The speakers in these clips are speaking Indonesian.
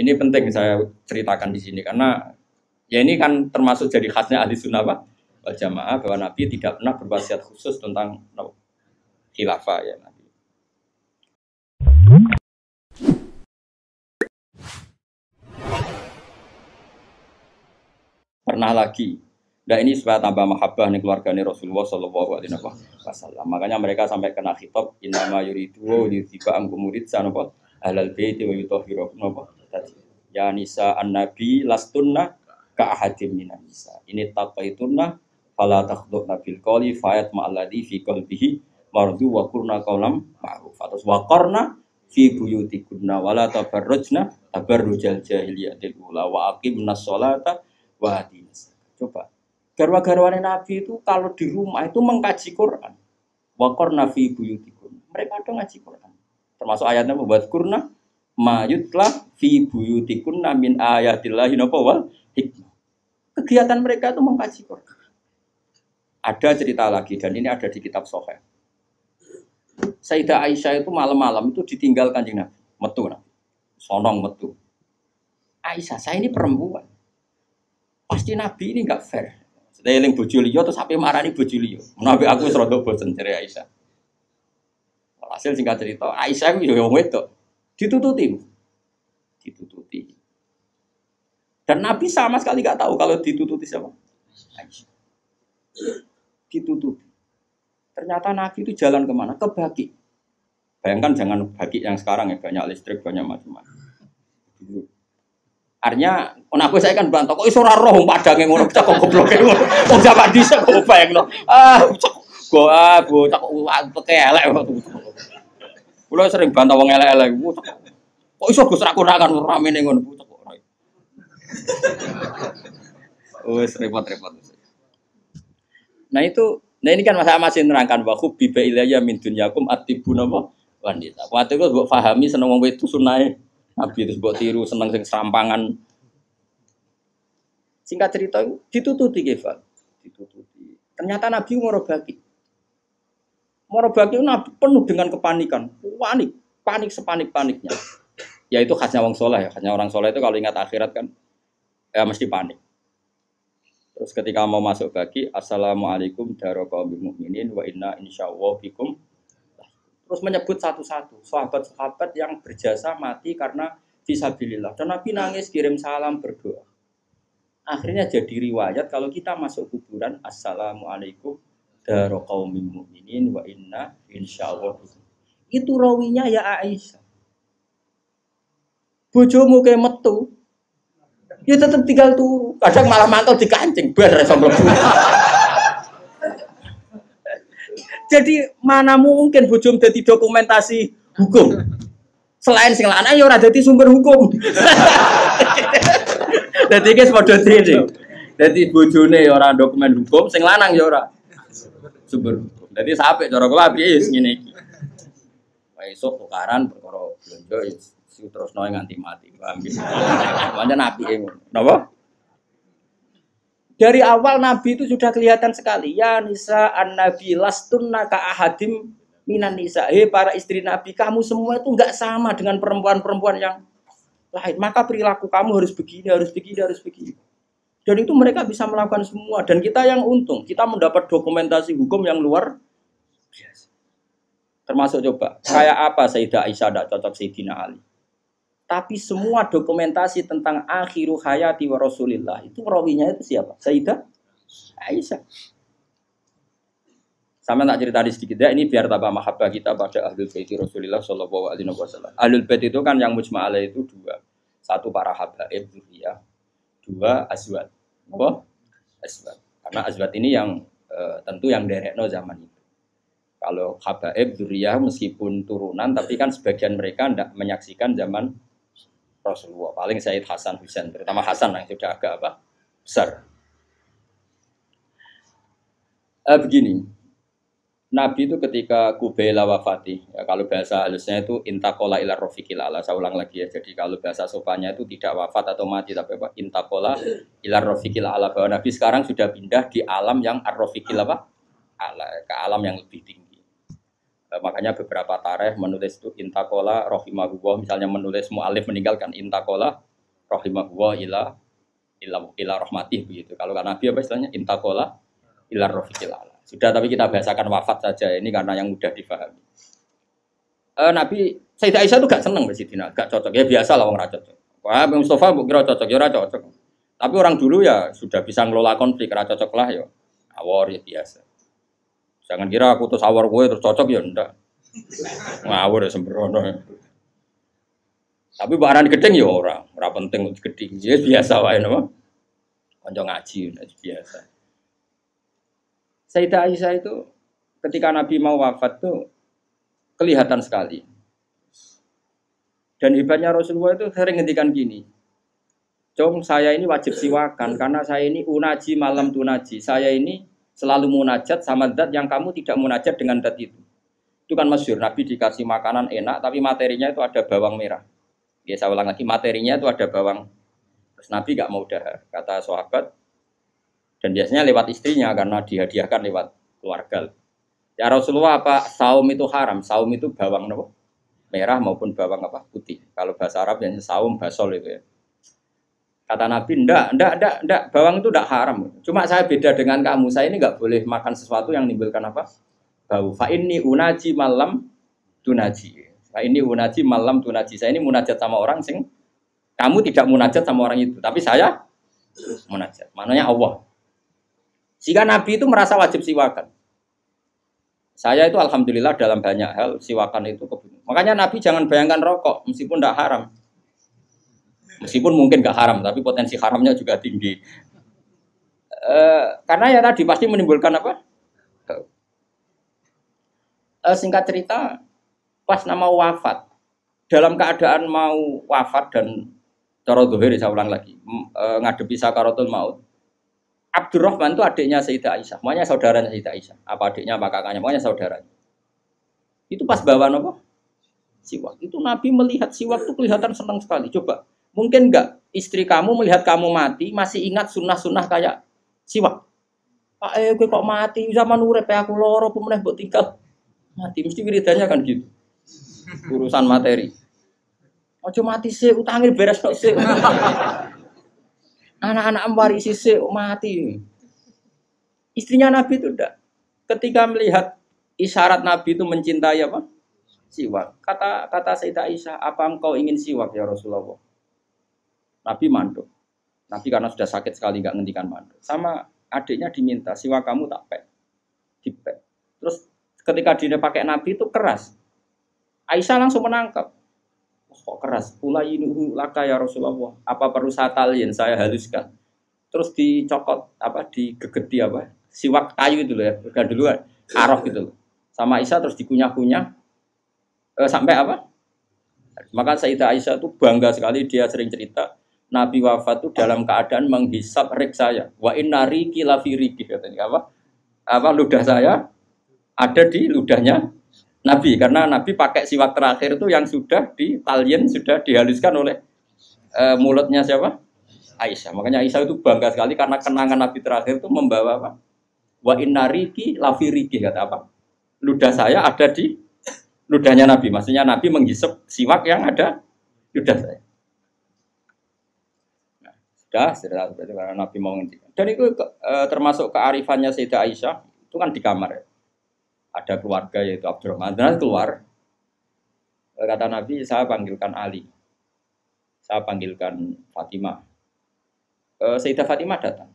Ini penting saya ceritakan di sini karena ya ini kan termasuk jadi khasnya ahli sunnah wal jamaah bahwa Nabi tidak pernah berwasiat khusus tentang khilafah ya Nabi. Pernah lagi. Nah ini supaya tambah mahabbah nih keluarganya Rasulullah Shallallahu Alaihi Wasallam. Makanya mereka sampai kena khitab innama yuridu yutiba angkumurid sanapa alal baiti wa yutahhirukum apa tadi. Ya nisa an-nabi lastunna ka ahadim minan nisa. Ini taqaitunna fala takhdhubna bil qawli fayat ma'alladhi fi qalbihi mardu wa qurna qawlam ma'ruf. Terus wa qarna fi buyutikunna wala tabarrujna tabarrujal jahiliyatil ula wa aqimnas sholata wa atinas. Coba garwa-garwane Nabi itu kalau di rumah itu mengkaji Quran. Wa qarna fi buyutikum. Mereka ada ngaji Quran. Termasuk ayatnya membuat kurna ma yutla fi buyutikunna min ayatillahi wal hikmah. Kegiatan mereka itu mengkaji Quran. Ada cerita lagi dan ini ada di kitab Sahih. Sayyidah Aisyah itu malam-malam itu ditinggal Kanjeng Nabi, metu Nabi. Sonong metu. Aisyah, saya ini perempuan. Pasti Nabi ini enggak fair. Saya eling bojo liya terus sampe marani bojo liya. Nabi aku wis rada bosen jare Aisyah. Hasil singkat cerita, Aisyah ku yo wedok. Ditututi. Dan Nabi sama sekali enggak tahu kalau ditututi siapa. Aisyah. Ditututi. Ternyata Nabi itu jalan kemana? Ke Baqi. Bayangkan jangan Baqi yang sekarang ya banyak listrik, banyak macam-macam. Artinya, aku saya kan bantah, kok iso ora roh padange ngono, cak kok gobloke ngono. Wong jaman dhisik kok bayangno. Bocah kok elek kok. Kulo sering bantah wong elek-elek. Kok iso Gus ra kurangan ramene ngono bocah kok. Wes repot-repot. Nah ini kan masa masih nerangkan wa khubbi bi ilayya min dunyakum atibuna wanita. Waktu itu mbok pahami seneng wong wedok sunahe. Nabi itu buat tiru seneng sing serampangan. Singkat cerita ditututi Kefal, ditututi. Ternyata Nabi Baqi itu Nabi penuh dengan kepanikan, panik sepanik-paniknya. Ya itu khasnya orang soleh ya, khasnya orang soleh itu kalau ingat akhirat kan, ya mesti panik. Terus ketika mau masuk Baqi, assalamualaikum daraqaumil mukminin wa inna insyaallah bikum. Terus menyebut satu-satu sahabat-sahabat yang berjasa mati karena fisabilillah. Dan Nabi nangis kirim salam berdoa. Akhirnya jadi riwayat kalau kita masuk kuburan assalamualaikum daraqaumil mukminin wa inna insyaallah. Itu rawinya ya Aisyah. Bojomu ke metu. Ya tetap tinggal turu. Kadang malah mantel dikancing bar iso mlebu. Jadi mana mungkin bojom dadi dokumentasi hukum. Selain sing lanang ya ora dadi sumber hukum. Dadi iki padha dene. Dadi bojone ya ora dokumen hukum, sing lanang ya ora sumber hukum. Dadi sampe cara kula piye wis ngene iki. Esuk tukaran perkara blonjo wis terusno nganti mati. Paham ya? Pancen apike ngono. Napa? Dari awal Nabi itu sudah kelihatan sekali. Ya nisa an-nabi lastunna ka ahadim minan nisa. Para istri Nabi, kamu semua itu enggak sama dengan perempuan-perempuan yang lain. Maka perilaku kamu harus begini, harus begini, harus begini. Dan itu mereka bisa melakukan semua. Dan kita yang untung, kita mendapat dokumentasi hukum yang luar biasa. Termasuk coba, kayak apa Sayyidah Aisyah tidak cocok Sayyidina Ali. Tapi semua dokumentasi tentang akhiru hayati wa Rasulillah itu rawinya itu siapa? Sayyidah Aisyah. Sama tak cerita sedikit ya, ini biar tambah mahabbah kita pada Ahlul Bait Rasulullah sallallahu alaihi wasallam. Ahlul Bait itu kan yang mujma' alaih itu dua. Satu para habaib dzurriyyah, dua azwat. Apa? Azwat. Karena azwat ini yang tentu yang derekno zaman itu. Kalau habaib dzurriyyah meskipun turunan tapi kan sebagian mereka tidak menyaksikan zaman Rasulullah, paling Sayyid Hasan Husain, terutama Hasan yang sudah agak besar. Begini, Nabi itu ketika Kubaila wafati, ya kalau bahasa halusnya itu intakola ila rofiqil ala, saya ulang lagi ya. Jadi kalau bahasa sopannya itu tidak wafat atau mati, tapi apa? Intakola ila rofiqil ala, bahwa Nabi sekarang sudah pindah di alam yang ar-rofiqil ala, ke alam yang lebih tinggi. Makanya beberapa tarikh menulis itu intakola rohimahullah, misalnya menulis mu'alif meninggalkan intakola rahimahullah ila rahmatih begitu. Kalau kan Nabi apa istilahnya intakola ila rafiqil ala. Sudah, tapi kita bahasakan wafat saja ini karena yang mudah difahami. Nabi Sayyidah Aisyah itu gak seneng Mbak Sidina, gak cocok. Ya biasa lah orang cocok. Wah, Mustafa kira cocok, ya cocok. Tapi orang dulu ya sudah bisa ngelola konflik, cocok lah ya. Awor ya biasa. Jangan kira aku terus awor gue terus cocok ya ndak. Ngawur ya sembrono. Tapi barang gedeng ya ora penting gedeng. Ya biasa wae napa. Kanca ngaji biasa. Sayyidah Aisyah itu ketika Nabi mau wafat tuh kelihatan sekali. Dan hebatnya Rasulullah itu sering ngendikan gini. "Cung, saya ini wajib siwakan karena saya ini unaji malam tunaji. Saya ini selalu munajat sama zat yang kamu tidak munajat dengan zat itu." Itu kan masyhur, Nabi dikasih makanan enak tapi materinya itu ada bawang merah. Ya saya ulang lagi, materinya itu ada bawang. Terus Nabi gak mau dahar, kata sahabat. Dan biasanya lewat istrinya karena dihadiahkan lewat keluarga. Ya Rasulullah, apa saum itu haram? Saum itu bawang apa? Merah maupun bawang apa? Putih. Kalau bahasa Arab yang saum basol itu ya. Kata Nabi, enggak, bawang itu enggak haram. Cuma saya beda dengan kamu. Saya ini enggak boleh makan sesuatu yang menimbulkan apa? Bau. Fa inni unaji malam tunaji. Fa inni unaji malam tunaji. Saya ini munajat sama orang sing kamu tidak munajat sama orang itu, tapi saya munajat. Maknanya Allah. Jika Nabi itu merasa wajib siwakan. Saya itu alhamdulillah dalam banyak hal siwakan itu kebutuhan. Makanya Nabi jangan bayangkan rokok meskipun tidak haram. Meskipun mungkin nggak haram, tapi potensi haramnya juga tinggi. Karena ya tadi pasti menimbulkan apa? Singkat cerita, pas nama wafat, dalam keadaan mau wafat dan cara dohir, saya ulang lagi, ngadepi sakaratul maut. Abdurrahman itu adiknya Sayyidah Aisyah, makanya saudaranya Sayyidah Aisyah. Apa adiknya, apa kakaknya, makanya saudaranya. Itu pas bawa apa? Siwak. Itu Nabi melihat siwak itu kelihatan senang sekali. Coba, mungkin enggak istri kamu melihat kamu mati masih ingat sunnah-sunnah kayak siwak. Pak, gue kok mati zaman urip aku loro pemeneh mbok tinggal mati, mesti wiridannya kan gitu. Urusan materi. Ojo mati sih, utangnya beres kok sih. Anak-anak warisi sih mati. Istrinya Nabi itu enggak. Ketika melihat isyarat Nabi itu mencintai apa? Siwak. Kata Sayyidah Aisyah, apa engkau ingin siwak ya Rasulullah? Nabi manduk. Nabi karena sudah sakit sekali enggak ngendikan manduk. Sama adiknya diminta siwak kamu tak pek. Dipek. Terus ketika dia pakai Nabi itu keras. Aisyah langsung menangkap. Kok keras? Ulayinuhu laka ya Rasulullah. Apa perlu saya talin, saya haluskan. Terus dicokot apa digegeti apa? Siwak kayu itu loh ya, bukan duluan. Arok gitu loh. Sama Aisyah terus dikunyah-kunyah sampai apa? Maka Sayyidah Aisyah itu bangga sekali, dia sering cerita Nabi wafat itu dalam keadaan menghisap rik saya. Wa inna riki lafi riki katanya apa? Apa ludah saya ada di ludahnya Nabi, karena Nabi pakai siwak terakhir itu yang sudah ditalien, sudah dihaluskan oleh mulutnya siapa? Aisyah. Makanya Aisyah itu bangga sekali karena kenangan Nabi terakhir itu membawa apa? Wa inna riki lafi riki kata apa? Ludah saya ada di ludahnya Nabi. Maksudnya Nabi menghisap siwak yang ada ludah saya. Nah, sudah berarti karena Nabi mau ngendikan. Dan itu termasuk kearifannya Sayyidah Aisyah itu kan di kamar ya. Ada keluarga yaitu Abdurrahman. Dan keluar, kata Nabi, saya panggilkan Ali, saya panggilkan Fatimah. Sayyidah Fatimah datang.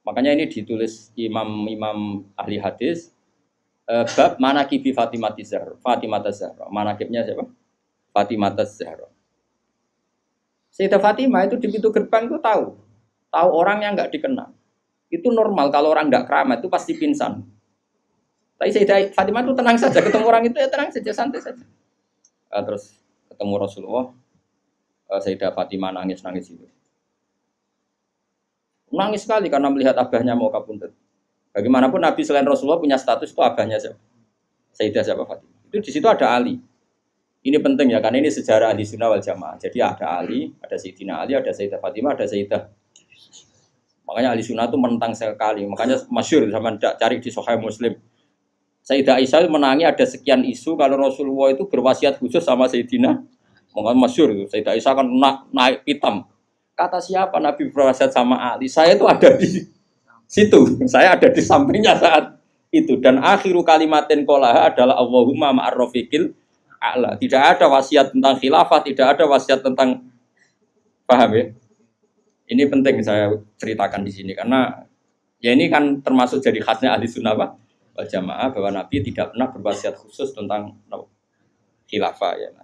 Makanya ini ditulis imam ahli hadis, bab manaqibi Fatimah Zahra. Fatimah Zahra. Manaqibnya siapa? Fatimah Zahra. Sayyidah Fatimah itu di pintu gerbang itu tahu orang yang nggak dikenal. Itu normal kalau orang nggak keramat itu pasti pingsan. Tapi Sayyidah Fatimah itu tenang saja, ketemu orang itu ya tenang saja, santai saja. Terus ketemu Rasulullah, Sayyidah Fatimah nangis itu. Nangis sekali karena melihat abahnya mau kabundut. Bagaimanapun Nabi selain Rasulullah punya status itu abahnya siapa? Sayyidah siapa Fatimah. Itu di situ ada Ali. Ini penting ya, karena ini sejarah Ahli Sunnah wal Jamaah. Jadi ada Ali, ada Sayyidina Ali, ada Sayyidah Fatimah, ada Sayyidah. Makanya Ahli Sunnah itu menentang sekali. Makanya masyhur sama cari di Sahih Muslim. Sayyidah Aisyah menangi ada sekian isu kalau Rasulullah itu berwasiat khusus sama Sayyidina Mungkin masyhur itu Sayyidah Aisyah kan naik hitam. Kata siapa Nabi berwasiat sama Ali? Saya itu ada di situ. Saya ada di sampingnya saat itu. Dan akhiru kalimatin qolaha adalah Allahumma ma'arrafiqil a'la. Tidak ada wasiat tentang khilafah, tidak ada wasiat tentang, paham ya? Ini penting saya ceritakan di sini karena ya ini kan termasuk jadi khasnya ahli sunnah wal jamaah bahwa Nabi tidak pernah berwasiat khusus tentang khilafah ya.